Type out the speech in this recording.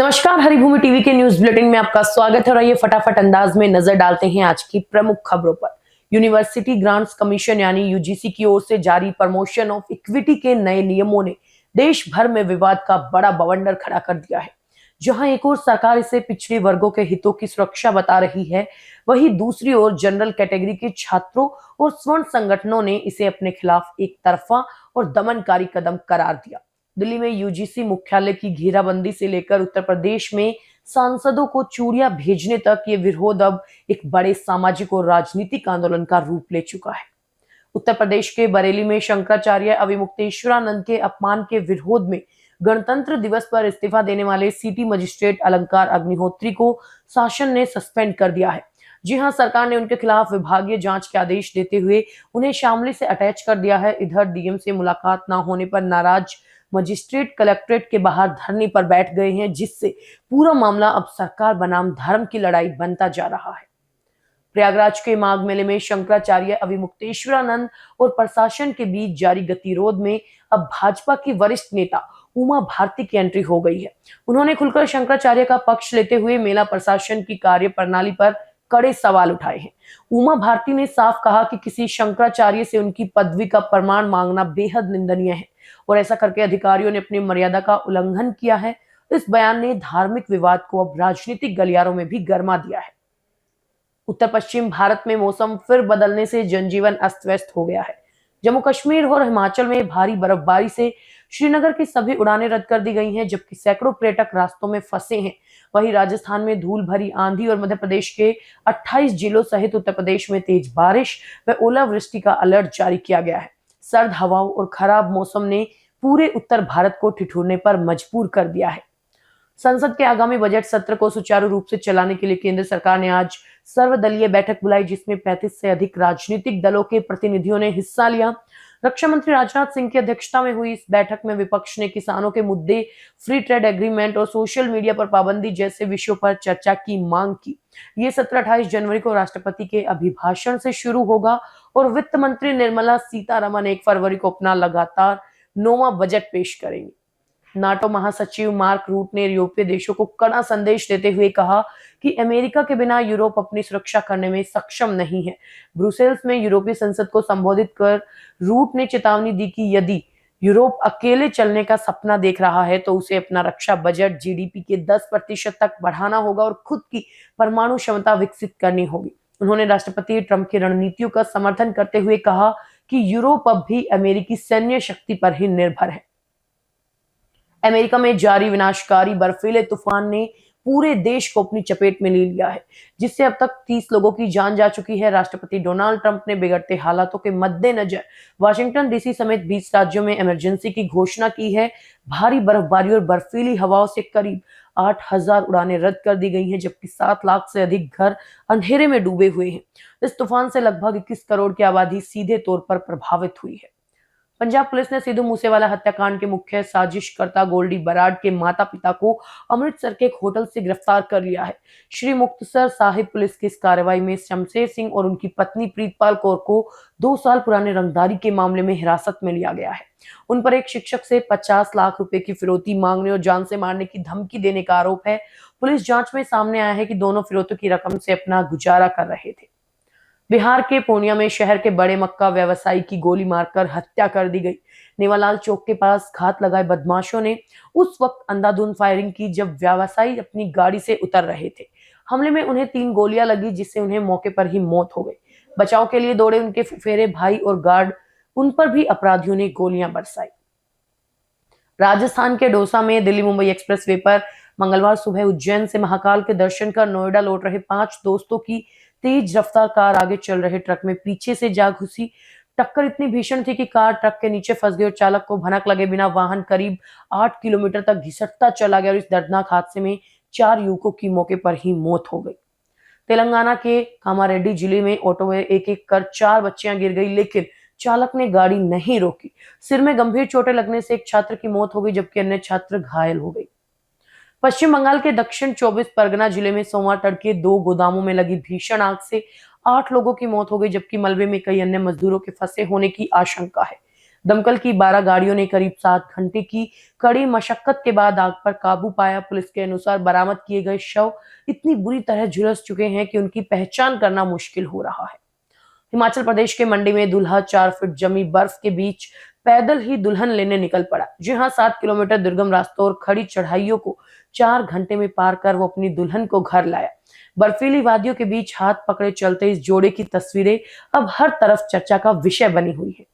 नमस्कार, हरिभूमि टीवी के news bulletin में आपका स्वागत है और आइए फटाफट अंदाज में नजर डालते हैं आज की प्रमुख खबरों पर। यूनिवर्सिटी ग्रांट्स कमीशन यानी यूजीसी की ओर से जारी प्रमोशन ऑफ इक्विटी के नए नियमों ने देश भर में विवाद का बड़ा बवंडर खड़ा कर दिया है। जहां एक ओर सरकार इसे पिछड़े वर्गों के हितों की सुरक्षा बता रही है, वहीं दूसरी ओर जनरल कैटेगरी के छात्रों और स्वर्ण संगठनों ने इसे अपने खिलाफ एक तरफा और दमनकारी कदम करार दिया। दिल्ली में यूजीसी मुख्यालय की घेराबंदी से लेकर उत्तर प्रदेश में सांसदों को चूड़ियां भेजने तक ये विरोध अब एक बड़े सामाजिक और राजनीतिक आंदोलन का रूप ले चुका है। उत्तर प्रदेश के बरेली में शंकराचार्य अविमुक्तेश्वरानंद के अपमान के विरोध में गणतंत्र दिवस पर इस्तीफा देने वाले सिटी मजिस्ट्रेट अलंकार अग्निहोत्री को शासन ने सस्पेंड कर दिया है। जी हां, सरकार ने उनके खिलाफ विभागीय जांच के आदेश देते हुए उन्हें शामली से अटैच कर दिया है। इधर डीएम से मुलाकात न होने पर नाराज मजिस्ट्रेट कलेक्ट्रेट के बाहर धरने पर बैठ गए हैं, जिससे पूरा मामला अब सरकार बनाम धर्म की लड़ाई बनता जा रहा है। प्रयागराज के माघ मेले में शंकराचार्य अविमुक्तेश्वरानंद और प्रशासन के बीच जारी गतिरोध में अब भाजपा की वरिष्ठ नेता उमा भारती की एंट्री हो गई है। उन्होंने खुलकर शंकराचार्य का पक्ष लेते हुए मेला प्रशासन की कार्य प्रणाली पर कड़े सवाल उठाए हैं। उमा भारती ने साफ कहा कि किसी शंकराचार्य से उनकी पदवी का प्रमाण मांगना बेहद निंदनीय है और ऐसा करके अधिकारियों ने अपनी मर्यादा का उल्लंघन किया है। इस बयान ने धार्मिक विवाद को अब राजनीतिक गलियारों में भी गर्मा दिया है। उत्तर पश्चिम भारत में मौसम फिर बदलने से जनजीवन अस्त व्यस्त हो गया है। जम्मू कश्मीर और हिमाचल में भारी बर्फबारी से श्रीनगर की सभी उड़ानें रद्द कर दी गई हैं, जबकि सैकड़ों पर्यटक रास्तों में फंसे हैं। वहीं राजस्थान में धूल भरी आंधी और मध्य प्रदेश के 28 जिलों सहित उत्तर प्रदेश में तेज बारिश व ओलावृष्टि का अलर्ट जारी किया गया है। सर्द हवाओं और खराब मौसम ने पूरे उत्तर भारत को ठिठुरने पर मजबूर कर दिया है। संसद के आगामी बजट सत्र को सुचारू रूप से चलाने के लिए केंद्र सरकार ने आज सर्वदलीय बैठक बुलाई, जिसमें 35 से अधिक राजनीतिक दलों के प्रतिनिधियों ने हिस्सा लिया। रक्षा मंत्री राजनाथ सिंह की अध्यक्षता में हुई इस बैठक में विपक्ष ने किसानों के मुद्दे, फ्री ट्रेड एग्रीमेंट और सोशल मीडिया पर पाबंदी जैसे विषयों पर चर्चा की मांग की। ये सत्र 28 जनवरी को राष्ट्रपति के अभिभाषण से शुरू होगा और वित्त मंत्री निर्मला सीतारमण 1 फरवरी को अपना लगातार 9वां बजट पेश करेंगे। नाटो महासचिव मार्क रूट ने यूरोपीय देशों को कड़ा संदेश देते हुए कहा कि अमेरिका के बिना यूरोप अपनी सुरक्षा करने में सक्षम नहीं है। ब्रुसेल्स में यूरोपीय संसद को संबोधित कर रूट ने चेतावनी दी कि यदि यूरोप अकेले चलने का सपना देख रहा है तो उसे अपना रक्षा बजट जीडीपी के 10% तक बढ़ाना होगा और खुद की परमाणु क्षमता विकसित करनी होगी। उन्होंने राष्ट्रपति ट्रंप की रणनीतियों का समर्थन करते हुए कहा कि यूरोप अब भी अमेरिकी सैन्य शक्ति पर ही निर्भर है। अमेरिका में जारी विनाशकारी बर्फीले तूफान ने पूरे देश को अपनी चपेट में ले लिया है, जिससे अब तक 30 लोगों की जान जा चुकी है। राष्ट्रपति डोनाल्ड ट्रंप ने बिगड़ते हालातों के मद्देनजर वाशिंगटन डीसी समेत 20 राज्यों में इमरजेंसी की घोषणा की है। भारी बर्फबारी और बर्फीली हवाओं से करीब 8,000 उड़ानें रद्द कर दी गई हैं, जबकि 7 लाख से अधिक घर अंधेरे में डूबे हुए हैं। इस तूफान से लगभग 21 करोड़ की आबादी सीधे तौर पर प्रभावित हुई है। पंजाब पुलिस ने सिद्धू मूसेवाला हत्याकांड के मुख्य साजिशकर्ता गोल्डी बराड के माता पिता को अमृतसर के एक होटल से गिरफ्तार कर लिया है। श्री मुक्तसर साहिब पुलिस की इस कार्रवाई में शमशेर सिंह और उनकी पत्नी प्रीतपाल कौर को 2 साल पुराने रंगदारी के मामले में हिरासत में लिया गया है। उन पर एक शिक्षक से 50 लाख रुपए की फिरौती मांगने और जान से मारने की धमकी देने का आरोप है। पुलिस जांच में सामने आया है कि दोनों फिरौती की रकम से अपना गुजारा कर रहे थे। बिहार के पूर्णिया में शहर के बड़े मक्का व्यवसायी की गोली मारकर हत्या कर दी गई। नेवालाल चौक के पास घात लगाए बदमाशों ने उस वक्त अंधाधुंध फायरिंग की जब व्यवसायी अपनी गाड़ी से उतर रहे थे। हमले में उन्हें 3 गोलियां लगी, जिससे उन्हें मौके पर ही मौत हो गई। बचाव के लिए दौड़े उनके फुफेरे भाई और गार्ड, उन पर भी अपराधियों ने गोलियां बरसाई। राजस्थान के दौसा में दिल्ली मुंबई एक्सप्रेस वे पर मंगलवार सुबह उज्जैन से महाकाल के दर्शन कर नोएडा लौट रहे 5 दोस्तों की तेज रफ्तार कार आगे चल रहे ट्रक में पीछे से जा घुसी। टक्कर इतनी भीषण थी कि कार ट्रक के नीचे फंस गई और चालक को भनक लगे बिना वाहन करीब 8 किलोमीटर तक घिसटता चला गया और इस दर्दनाक हादसे में 4 युवकों की मौके पर ही मौत हो गई। तेलंगाना के कामारेड्डी जिले में ऑटो में एक कर 4 बच्चियां गिर गई, लेकिन चालक ने गाड़ी नहीं रोकी। सिर में गंभीर चोटें लगने से एक छात्र की मौत हो गई, जबकि अन्य छात्र घायल हो गई। पश्चिम बंगाल के दक्षिण 24 परगना जिले में सोमवार तड़के 2 गोदामों में लगी भीषण आग से 8 लोगों की मौत हो गई, जबकि मलबे में कई अन्य मजदूरों के फंसे होने की आशंका है। दमकल की 12 गाड़ियों ने करीब 7 घंटे की कड़ी मशक्कत के बाद आग पर काबू पाया। पुलिस के अनुसार बरामद किए गए शव इतनी बुरी तरह झुलस चुके हैं कि उनकी पहचान करना मुश्किल हो रहा है। हिमाचल प्रदेश के मंडी में दूल्हा 4 फीट जमी बर्फ के बीच पैदल ही दुल्हन लेने निकल पड़ा। जी हां, 7 किलोमीटर दुर्गम रास्तों और खड़ी चढ़ाइयों को 4 घंटे में पार कर वो अपनी दुल्हन को घर लाया। बर्फीली वादियों के बीच हाथ पकड़े चलते इस जोड़े की तस्वीरें अब हर तरफ चर्चा का विषय बनी हुई है।